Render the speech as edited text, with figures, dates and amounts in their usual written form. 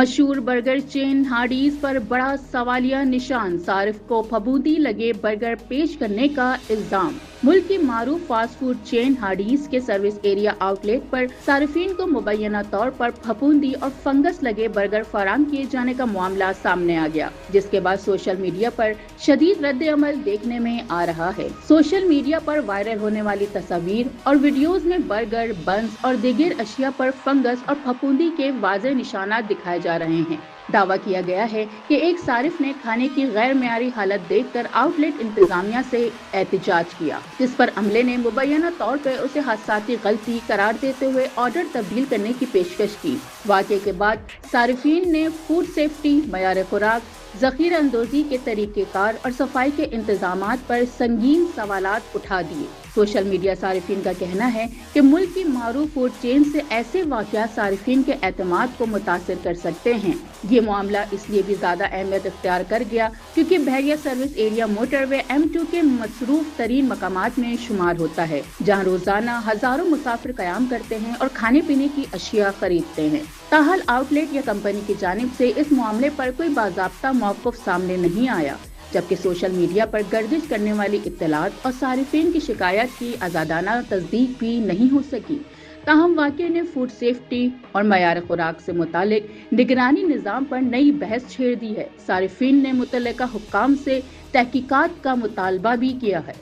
मशहूर burger chain Hardy's पर बड़ा सवालिया निशान, सारिफ को फफूंदी लगे बर्गर पेश करने का इल्जाम। मुल्क की मारूफ फास्ट फूड चेन हार्डीज के सर्विस एरिया आउटलेट पर सारिफीन को मुबैना तौर पर फफूंदी और फंगस लगे बर्गर फराहम किए जाने का मामला सामने आ गया, जिसके बाद सोशल मीडिया पर शदीद रद्द अमल देखने में आ रहा है। सोशल मीडिया पर वायरल होने वाली तस्वीर और वीडियोज में बर्गर, बंस और दीगर अशिया पर फंगस और फफूंदी के वाज़ेह निशानात दिखाए जा रहे हैं। दावा किया गया है कि एक सारिफ ने खाने की गैर मेयारी हालत देखकर आउटलेट इंतजामिया से एहतजाज किया, जिस पर अमले ने मुबैना तौर पर उसे हादसाती गलती करार देते हुए ऑर्डर तब्दील करने की पेशकश की। वाक़े के बाद सारिफीन ने फूड सेफ्टी, मयार खुराक, ज़ख़ीरा अंदोज़ी के तरीक़ेकार और सफाई के इंतजामात पर संगीन सवालात उठा दिए। सोशल मीडिया सारिफीन का कहना है कि मुल्क की मारूफ फूड चेन से ऐसे वाक़यात सारिफीन के एतमाद को मुतासिर कर सकते हैं। ये मामला इसलिए भी ज़्यादा अहमियत इख्तियार कर गया क्योंकि बहरिया सर्विस एरिया मोटरवे M2 के मसरूफ तरीन मकामात में शुमार होता है, जहाँ रोजाना हजारों मुसाफिर क़याम करते हैं और खाने पीने की अशिया खरीदते हैं। ताहल आउटलेट या कंपनी की जानिब से इस मामले पर कोई बाज़ाब्ता मौक़िफ़ सामने नहीं आया, जबकि सोशल मीडिया पर गर्दिश करने वाली इत्तलात और सारिफीन की शिकायत की आज़ादाना तस्दीक भी नहीं हो सकी। ताहम वाक़े ने फूड सेफ्टी और मयार खुराक से मुतालिक निगरानी निज़ाम पर नई बहस छेड़ दी है। सारिफीन ने मुतल्लिका हुक्काम से तहकीकात का मुतालबा भी किया है।